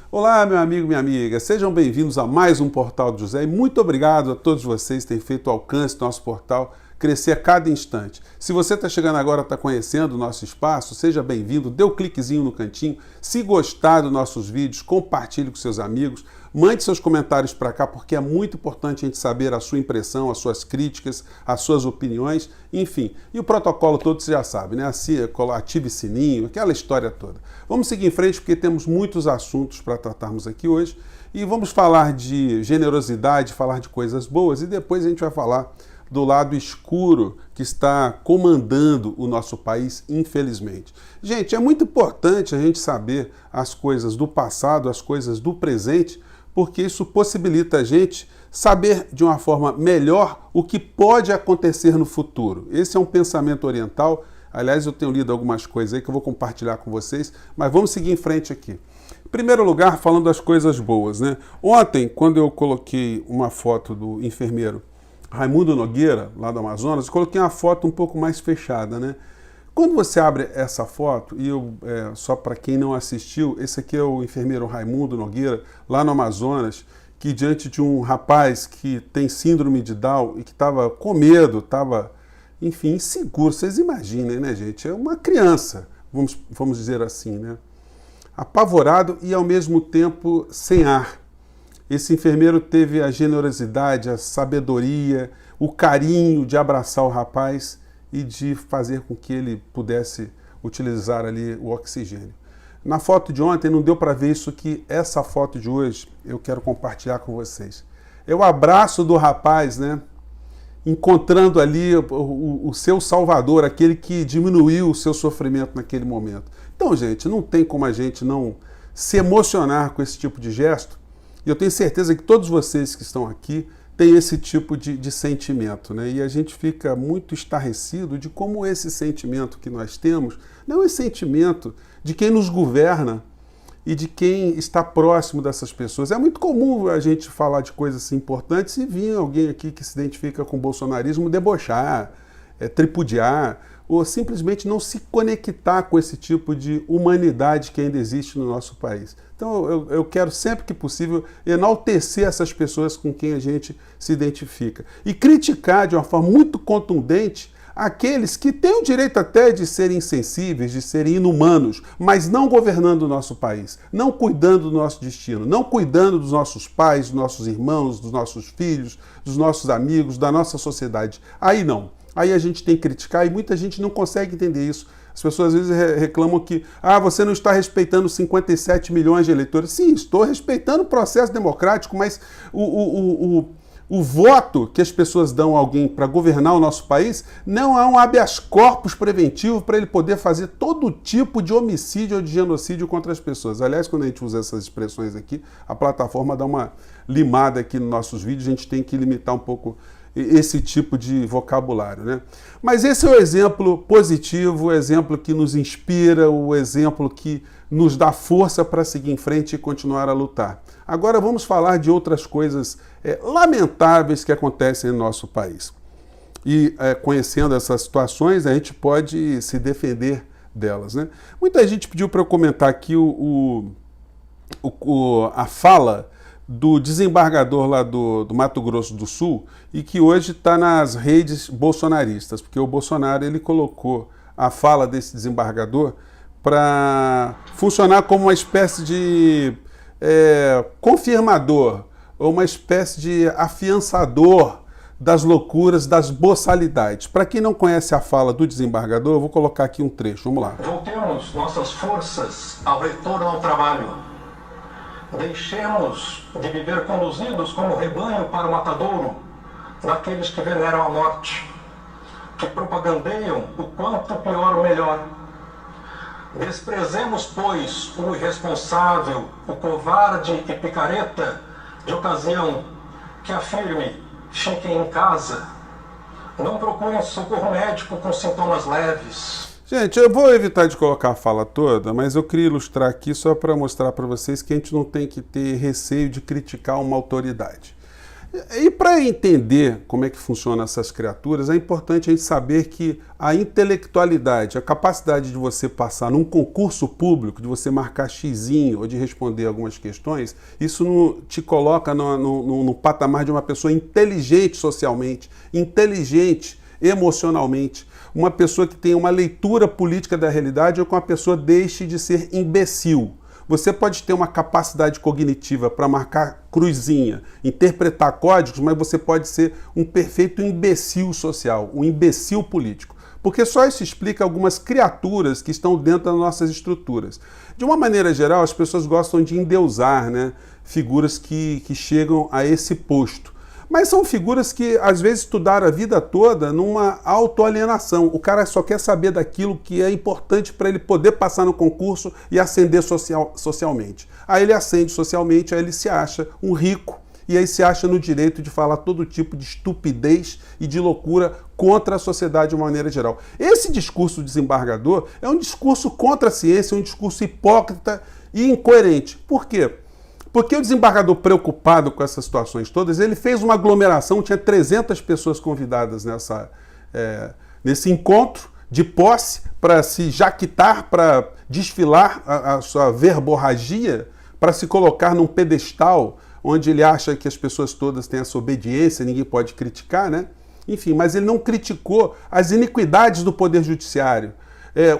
Olá, meu amigo, minha amiga, sejam bem-vindos a mais um Portal do José e muito obrigado a todos vocês que têm feito o alcance do nosso portal crescer a cada instante. Se você está chegando agora, está conhecendo o nosso espaço, seja bem-vindo, dê um cliquezinho no cantinho, se gostar dos nossos vídeos, compartilhe com seus amigos, mande seus comentários para cá, porque é muito importante a gente saber a sua impressão, as suas críticas, as suas opiniões, enfim. E o protocolo todo você já sabe, né? Ative sininho, aquela história toda. Vamos seguir em frente porque temos muitos assuntos para tratarmos aqui hoje e vamos falar de generosidade, falar de coisas boas e depois a gente vai falar do lado escuro que está comandando o nosso país, infelizmente. Gente, é muito importante a gente saber as coisas do passado, as coisas do presente, porque isso possibilita a gente saber de uma forma melhor o que pode acontecer no futuro. Esse é um pensamento oriental. Aliás, eu tenho lido algumas coisas aí que eu vou compartilhar com vocês, mas vamos seguir em frente aqui. Em primeiro lugar, falando das coisas boas, né? Ontem, quando eu coloquei uma foto do enfermeiro Raimundo Nogueira, lá do Amazonas, eu coloquei uma foto um pouco mais fechada, né? Quando você abre essa foto, e só para quem não assistiu, esse aqui é o enfermeiro Raimundo Nogueira, lá no Amazonas, que diante de um rapaz que tem síndrome de Down e que estava com medo, estava, enfim, inseguro. Vocês imaginem, né, gente? É uma criança, vamos dizer assim, né? Apavorado e, ao mesmo tempo, sem ar. Esse enfermeiro teve a generosidade, a sabedoria, o carinho de abraçar o rapaz e de fazer com que ele pudesse utilizar ali o oxigênio. Na foto de ontem não deu para ver isso que essa foto de hoje eu quero compartilhar com vocês. É o abraço do rapaz, né? Encontrando ali o seu salvador, aquele que diminuiu o seu sofrimento naquele momento. Então, gente, não tem como a gente não se emocionar com esse tipo de gesto. E eu tenho certeza que todos vocês que estão aqui têm esse tipo de sentimento, né? E a gente fica muito estarrecido de como esse sentimento que nós temos não é sentimento de quem nos governa e de quem está próximo dessas pessoas. É muito comum a gente falar de coisas importantes e vir alguém aqui que se identifica com o bolsonarismo debochar, tripudiar, ou simplesmente não se conectar com esse tipo de humanidade que ainda existe no nosso país. Então eu quero sempre que possível enaltecer essas pessoas com quem a gente se identifica e criticar de uma forma muito contundente aqueles que têm o direito até de serem insensíveis, de serem inumanos, mas não governando o nosso país, não cuidando do nosso destino, não cuidando dos nossos pais, dos nossos irmãos, dos nossos filhos, dos nossos amigos, da nossa sociedade. Aí não. Aí a gente tem que criticar e muita gente não consegue entender isso. As pessoas às vezes reclamam que você não está respeitando 57 milhões de eleitores. Sim, estou respeitando o processo democrático, mas o voto que as pessoas dão a alguém para governar o nosso país não é um habeas corpus preventivo para ele poder fazer todo tipo de homicídio ou de genocídio contra as pessoas. Aliás, quando a gente usa essas expressões aqui, a plataforma dá uma limada aqui nos nossos vídeos, a gente tem que limitar um pouco esse tipo de vocabulário, né? Mas esse é o exemplo positivo, o exemplo que nos inspira, o exemplo que nos dá força para seguir em frente e continuar a lutar. Agora vamos falar de outras coisas lamentáveis que acontecem no nosso país. E conhecendo essas situações, a gente pode se defender delas, né? Muita gente pediu para eu comentar aqui a fala do desembargador lá do Mato Grosso do Sul e que hoje está nas redes bolsonaristas, porque o Bolsonaro ele colocou a fala desse desembargador para funcionar como uma espécie de confirmador ou uma espécie de afiançador das loucuras, das boçalidades. Para quem não conhece a fala do desembargador, eu vou colocar aqui um trecho, vamos lá. Voltemos nossas forças ao retorno ao trabalho. Deixemos de viver conduzidos como rebanho para o matadouro daqueles que veneram a morte, que propagandeiam o quanto pior o melhor. Desprezemos, pois, o irresponsável, o covarde e picareta de ocasião que afirme: fiquem em casa, não procurem socorro médico com sintomas leves. Gente, eu vou evitar de colocar a fala toda, mas eu queria ilustrar aqui só para mostrar para vocês que a gente não tem que ter receio de criticar uma autoridade. E para entender como é que funcionam essas criaturas, é importante a gente saber que a intelectualidade, a capacidade de você passar num concurso público, de você marcar xizinho ou de responder algumas questões, isso te coloca no patamar de uma pessoa inteligente socialmente, inteligente emocionalmente, uma pessoa que tem uma leitura política da realidade ou que uma pessoa deixe de ser imbecil. Você pode ter uma capacidade cognitiva para marcar cruzinha, interpretar códigos, mas você pode ser um perfeito imbecil social, um imbecil político. Porque só isso explica algumas criaturas que estão dentro das nossas estruturas. De uma maneira geral, as pessoas gostam de endeusar, né, figuras que chegam a esse posto. Mas são figuras que, às vezes, estudaram a vida toda numa autoalienação. O cara só quer saber daquilo que é importante para ele poder passar no concurso e ascender socialmente. Aí ele ascende socialmente, aí ele se acha um rico e aí se acha no direito de falar todo tipo de estupidez e de loucura contra a sociedade de uma maneira geral. Esse discurso desembargador é um discurso contra a ciência, um discurso hipócrita e incoerente. Por quê? Porque o desembargador, preocupado com essas situações todas, ele fez uma aglomeração, tinha 300 pessoas convidadas nesse encontro de posse para se jaquitar, para desfilar a sua verborragia, para se colocar num pedestal onde ele acha que as pessoas todas têm essa obediência, ninguém pode criticar, né? Enfim, mas ele não criticou as iniquidades do Poder Judiciário.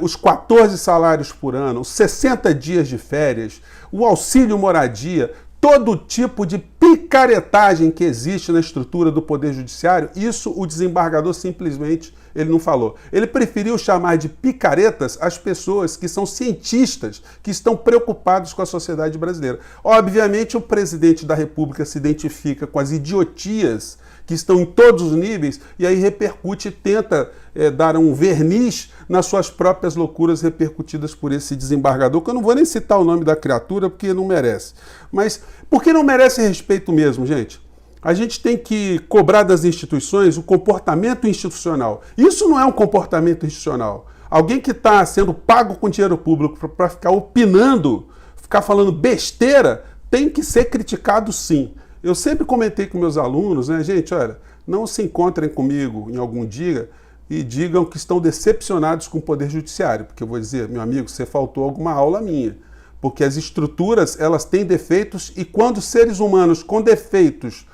Os 14 salários por ano, os 60 dias de férias, o auxílio moradia, todo tipo de picaretagem que existe na estrutura do Poder Judiciário, isso o desembargador simplesmente ele não falou. Ele preferiu chamar de picaretas as pessoas que são cientistas, que estão preocupados com a sociedade brasileira. Obviamente, o presidente da República se identifica com as idiotias que estão em todos os níveis e aí repercute e tenta dar um verniz nas suas próprias loucuras repercutidas por esse desembargador, que eu não vou nem citar o nome da criatura porque não merece. Mas porque não merece respeito mesmo, gente? A gente tem que cobrar das instituições o comportamento institucional. Isso não é um comportamento institucional. Alguém que está sendo pago com dinheiro público para ficar opinando, ficar falando besteira, tem que ser criticado sim. Eu sempre comentei com meus alunos, né, gente, olha, não se encontrem comigo em algum dia e digam que estão decepcionados com o Poder Judiciário, porque eu vou dizer, meu amigo, você faltou alguma aula minha, porque as estruturas, elas têm defeitos e quando seres humanos com defeitos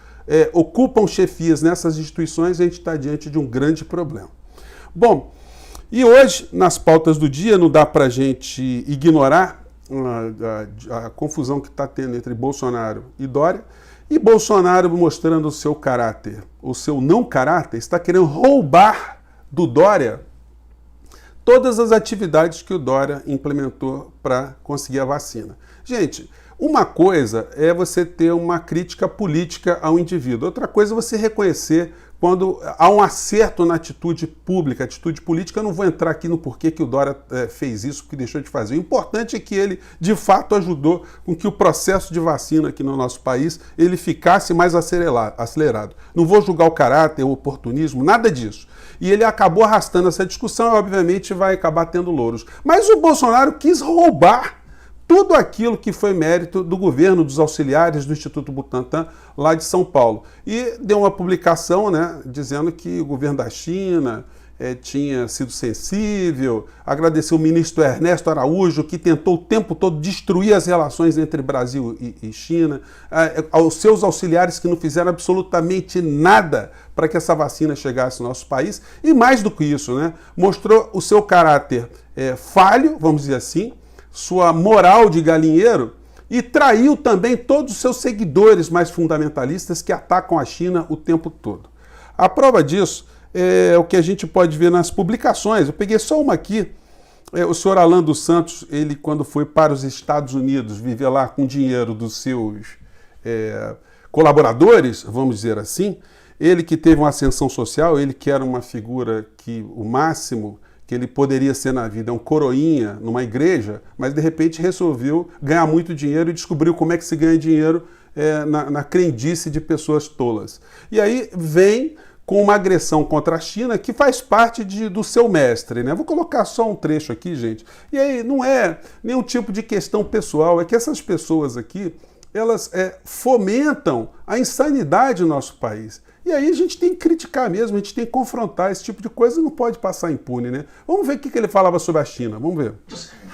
ocupam chefias nessas instituições, a gente está diante de um grande problema. Bom, e hoje, nas pautas do dia, não dá para a gente ignorar a confusão que está tendo entre Bolsonaro e Dória, e Bolsonaro mostrando o seu caráter, o seu não caráter, está querendo roubar do Dória todas as atividades que o Dória implementou para conseguir a vacina. Gente, uma coisa é você ter uma crítica política ao indivíduo, outra coisa é você reconhecer quando há um acerto na atitude pública, atitude política. Eu não vou entrar aqui no porquê que o Dória fez isso, porque deixou de fazer. O importante é que ele, de fato, ajudou com que o processo de vacina aqui no nosso país ele ficasse mais acelerado. Não vou julgar o caráter, o oportunismo, nada disso. E ele acabou arrastando essa discussão e, obviamente, vai acabar tendo louros. Mas o Bolsonaro quis roubar tudo aquilo que foi mérito do governo, dos auxiliares do Instituto Butantan, lá de São Paulo. E deu uma publicação, né, dizendo que o governo da China tinha sido sensível, agradeceu o ministro Ernesto Araújo, que tentou o tempo todo destruir as relações entre Brasil e China, aos seus auxiliares que não fizeram absolutamente nada para que essa vacina chegasse ao nosso país, e mais do que isso, né, mostrou o seu caráter falho, vamos dizer assim, sua moral de galinheiro, e traiu também todos os seus seguidores mais fundamentalistas que atacam a China o tempo todo. A prova disso é o que a gente pode ver nas publicações. Eu peguei só uma aqui. O senhor Alan dos Santos, ele quando foi para os Estados Unidos, vivia lá com dinheiro dos seus colaboradores, vamos dizer assim, ele que teve uma ascensão social, ele que era uma figura que o máximo que ele poderia ser na vida é um coroinha numa igreja, mas de repente resolveu ganhar muito dinheiro e descobriu como é que se ganha dinheiro na crendice de pessoas tolas. E aí vem com uma agressão contra a China que faz parte do seu mestre, né? Vou colocar só um trecho aqui, gente. E aí não é nenhum tipo de questão pessoal, é que essas pessoas aqui elas fomentam a insanidade no nosso país. E aí a gente tem que criticar mesmo, a gente tem que confrontar esse tipo de coisa, não pode passar impune, né? Vamos ver o que ele falava sobre a China, vamos ver.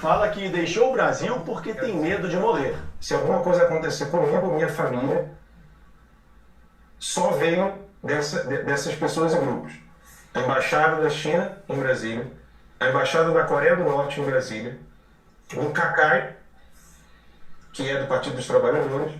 Fala que deixou o Brasil porque tem medo de morrer. Se alguma coisa acontecer comigo, minha família, só veio dessas pessoas e grupos. A Embaixada da China em Brasília, a Embaixada da Coreia do Norte em Brasília, o Cacai, que é do Partido dos Trabalhadores,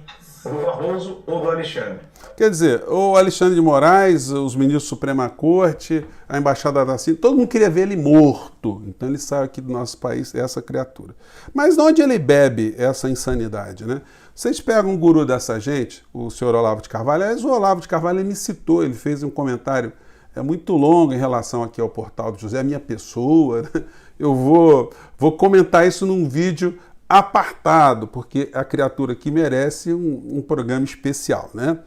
do Barroso ou do Alexandre. Quer dizer, o Alexandre de Moraes, os ministros da Suprema Corte, a Embaixada da China, todo mundo queria ver ele morto. Então ele saiu aqui do nosso país, essa criatura. Mas de onde ele bebe essa insanidade, né? Vocês pegam um guru dessa gente, o senhor Olavo de Carvalho. Aliás, o Olavo de Carvalho me citou, ele fez um comentário muito longo em relação aqui ao portal do José, a minha pessoa, né? Eu vou comentar isso num vídeo apartado, porque a criatura aqui merece um programa especial, né?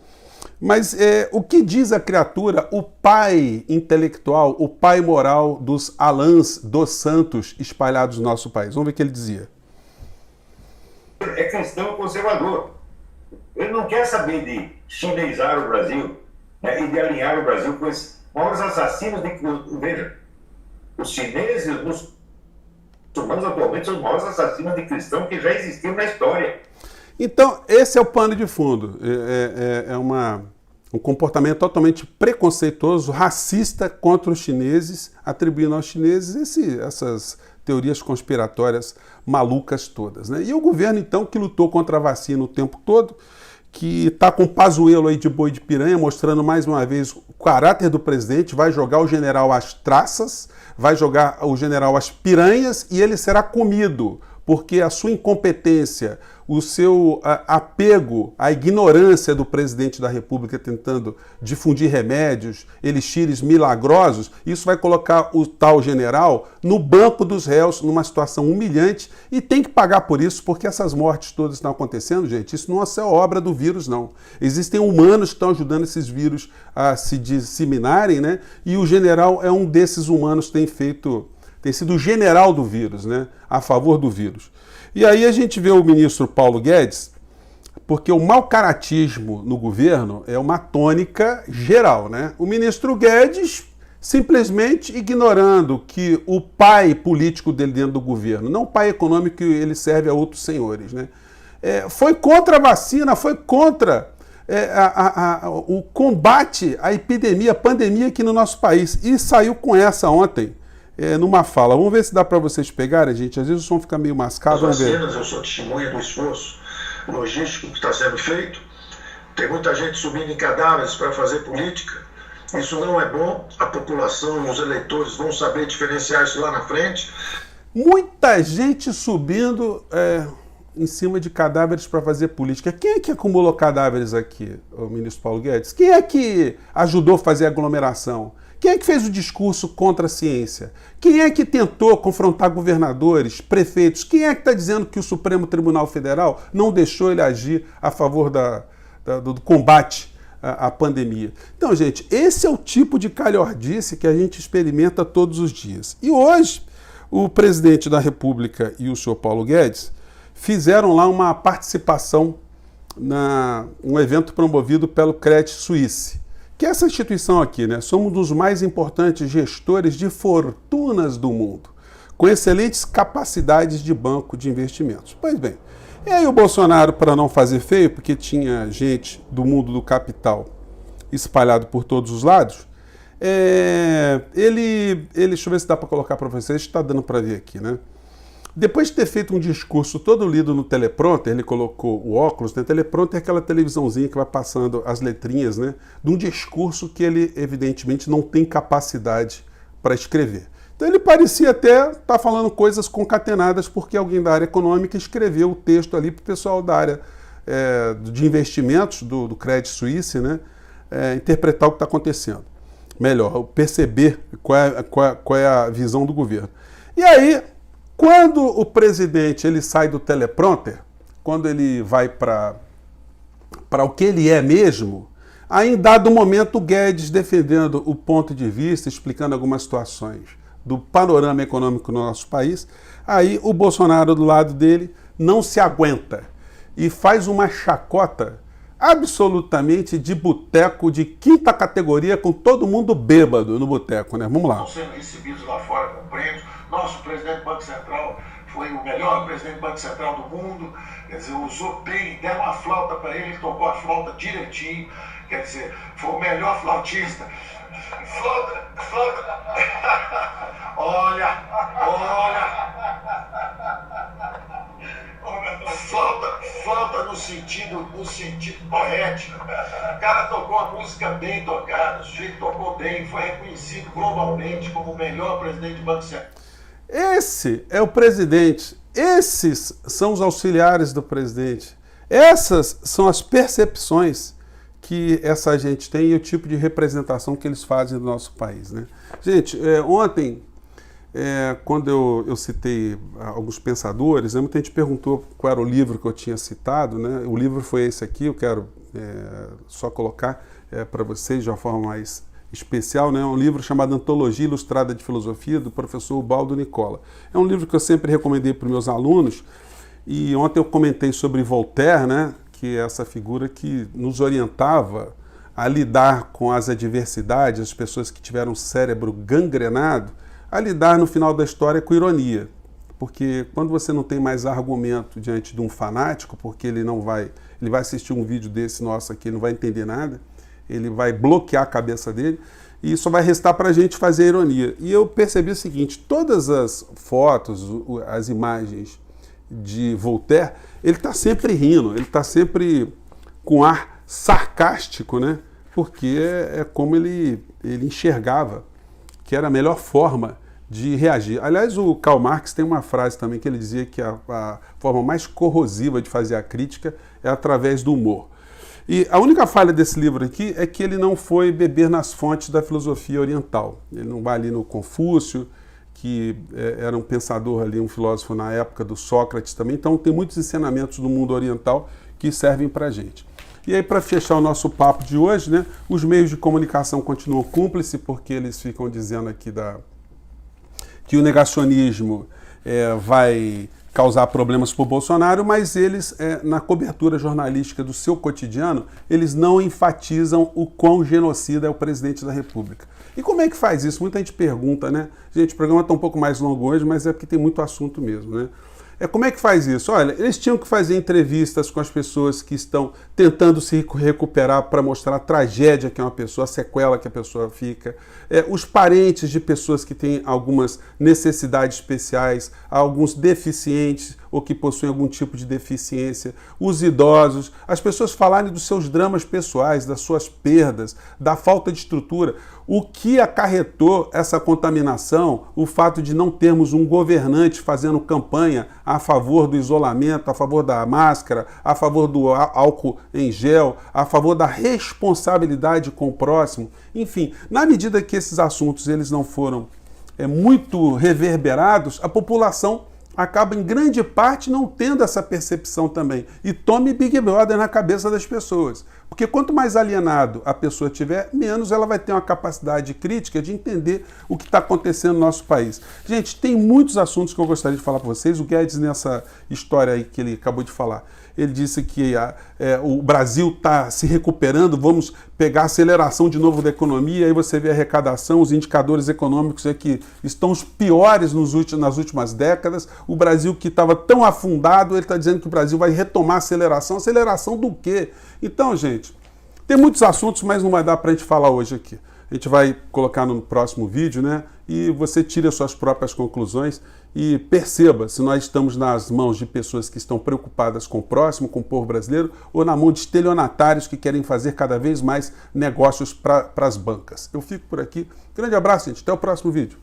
Mas o que diz a criatura, o pai intelectual, o pai moral dos Alans dos Santos espalhados no nosso país? Vamos ver o que ele dizia. É cristão conservador. Ele não quer saber de chinesar o Brasil, né, e de alinhar o Brasil com esses maiores assassinos de... Veja, os chineses, os muçulmanos atualmente são os maiores assassinos de cristãos que já existiam na história. Então, esse é o pano de fundo. Um comportamento totalmente preconceituoso, racista contra os chineses, atribuindo aos chineses essas teorias conspiratórias malucas todas, né? E o governo, então, que lutou contra a vacina o tempo todo, que está com o Pazuello aí de boi de piranha, mostrando mais uma vez o caráter do presidente, vai jogar o general às traças, vai jogar o general às piranhas e ele será comido, porque a sua incompetência, o seu apego à ignorância do presidente da República tentando difundir remédios, elixires milagrosos, isso vai colocar o tal general no banco dos réus, numa situação humilhante, e tem que pagar por isso, porque essas mortes todas estão acontecendo, gente, isso não é só obra do vírus, não. Existem humanos que estão ajudando esses vírus a se disseminarem, né? E o general é um desses humanos que tem sido o general do vírus, né? A favor do vírus. E aí a gente vê o ministro Paulo Guedes, porque o mau-caratismo no governo é uma tônica geral, né? O ministro Guedes simplesmente ignorando que o pai político dele dentro do governo, não o pai econômico que ele serve a outros senhores, né? Foi contra a vacina, foi contra o combate à epidemia, à pandemia aqui no nosso país. E saiu com essa ontem, numa fala. Vamos ver se dá para vocês pegarem, gente. Às vezes o som fica meio mascado. Vamos ver. Eu sou testemunha do esforço logístico que está sendo feito. Tem muita gente subindo em cadáveres para fazer política. Isso não é bom. A população e os eleitores vão saber diferenciar isso lá na frente. Muita gente subindo em cima de cadáveres para fazer política. Quem é que acumulou cadáveres aqui, o ministro Paulo Guedes? Quem é que ajudou a fazer aglomeração? Quem é que fez o discurso contra a ciência? Quem é que tentou confrontar governadores, prefeitos? Quem é que está dizendo que o Supremo Tribunal Federal não deixou ele agir a favor do combate à pandemia? Então, gente, esse é o tipo de calhordice que a gente experimenta todos os dias. E hoje, o presidente da República e o senhor Paulo Guedes fizeram lá uma participação num evento promovido pelo Credit Suisse, que é essa instituição aqui, né? Somos um dos mais importantes gestores de fortunas do mundo, com excelentes capacidades de banco de investimentos. Pois bem, e aí o Bolsonaro, para não fazer feio, porque tinha gente do mundo do capital espalhado por todos os lados, deixa eu ver se dá para colocar para vocês, está dando para ver aqui, né? Depois de ter feito um discurso todo lido no teleprompter, ele colocou o óculos, né? Teleprompter é aquela televisãozinha que vai passando as letrinhas, né? De um discurso que ele, evidentemente, não tem capacidade para escrever. Então ele parecia até estar falando coisas concatenadas, porque alguém da área econômica escreveu o texto ali para o pessoal da área de investimentos do Credit Suisse, né? Interpretar o que está acontecendo. Melhor, perceber qual é a visão do governo. E aí, quando o presidente ele sai do teleprompter, quando ele vai para o que ele é mesmo, aí em dado momento o Guedes defendendo o ponto de vista, explicando algumas situações do panorama econômico no nosso país, aí o Bolsonaro do lado dele não se aguenta. e faz uma chacota absolutamente de boteco de quinta categoria, com todo mundo bêbado no boteco, né? Vamos lá. Estão sendo recebidos lá fora com prêmios. Nosso presidente do Banco Central foi o melhor presidente do Banco Central do mundo, quer dizer, usou bem, deram uma flauta para ele tocou a flauta direitinho, quer dizer, foi o melhor flautista. Flauta. Olha. Flauta no sentido poético. O cara tocou a música bem tocada, o sujeito tocou bem, foi reconhecido globalmente como o melhor presidente do Banco Central. Esse é o presidente, esses são os auxiliares do presidente, essas são as percepções que essa gente tem e o tipo de representação que eles fazem no nosso país, né? Gente, ontem, quando eu citei alguns pensadores, muita gente perguntou qual era o livro que eu tinha citado, né? O livro foi esse aqui, eu quero só colocar para vocês de uma forma mais especial, né? Um livro chamado Antologia Ilustrada de Filosofia, do professor Ubaldo Nicola. É um livro que eu sempre recomendei para os meus alunos, e ontem eu comentei sobre Voltaire, né? Que é essa figura que nos orientava a lidar com as adversidades, as pessoas que tiveram o cérebro gangrenado, a lidar no final da história com ironia. Porque quando você não tem mais argumento diante de um fanático, porque ele vai assistir um vídeo desse nosso aqui, ele não vai entender nada, ele vai bloquear a cabeça dele, e só vai restar para a gente fazer a ironia. E eu percebi o seguinte, todas as fotos, as imagens de Voltaire, ele está sempre rindo, ele está sempre com ar sarcástico, né? Porque é como ele enxergava que era a melhor forma de reagir. Aliás, o Karl Marx tem uma frase também que ele dizia que a forma mais corrosiva de fazer a crítica é através do humor. E a única falha desse livro aqui é que ele não foi beber nas fontes da filosofia oriental. Ele não vai ali no Confúcio, que era um pensador ali, um filósofo na época do Sócrates também. Então tem muitos ensinamentos do mundo oriental que servem para a gente. E aí, para fechar o nosso papo de hoje, né, os meios de comunicação continuam cúmplices, porque eles ficam dizendo aqui que o negacionismo vai causar problemas para o Bolsonaro, mas eles, na cobertura jornalística do seu cotidiano, eles não enfatizam o quão genocida é o presidente da República. E como é que faz isso? Muita gente pergunta, né? Gente, o programa está um pouco mais longo hoje, mas é porque tem muito assunto mesmo, né? Como é que faz isso? Olha, eles tinham que fazer entrevistas com as pessoas que estão tentando se recuperar para mostrar a tragédia que é uma pessoa, a sequela que a pessoa fica, os parentes de pessoas que têm algumas necessidades especiais, alguns deficientes ou que possuem algum tipo de deficiência, os idosos, as pessoas falarem dos seus dramas pessoais, das suas perdas, da falta de estrutura, o que acarretou essa contaminação, o fato de não termos um governante fazendo campanha a favor do isolamento, a favor da máscara, a favor do álcool em gel, a favor da responsabilidade com o próximo. Enfim, na medida que esses assuntos eles não foram muito reverberados, a população acaba em grande parte não tendo essa percepção também. E tome Big Brother na cabeça das pessoas. Porque quanto mais alienado a pessoa tiver, menos ela vai ter uma capacidade crítica de entender o que está acontecendo no nosso país. Gente, tem muitos assuntos que eu gostaria de falar para vocês. O Guedes, nessa história aí que ele acabou de falar, ele disse que o Brasil está se recuperando, vamos pegar a aceleração de novo da economia, aí você vê a arrecadação, os indicadores econômicos que estão os piores nas últimas décadas. O Brasil que estava tão afundado, ele está dizendo que o Brasil vai retomar a aceleração. Aceleração do quê? Então, gente, tem muitos assuntos, mas não vai dar para a gente falar hoje aqui. A gente vai colocar no próximo vídeo, né? E você tire as suas próprias conclusões e perceba se nós estamos nas mãos de pessoas que estão preocupadas com o próximo, com o povo brasileiro, ou na mão de estelionatários que querem fazer cada vez mais negócios para as bancas. Eu fico por aqui. Grande abraço, gente. Até o próximo vídeo.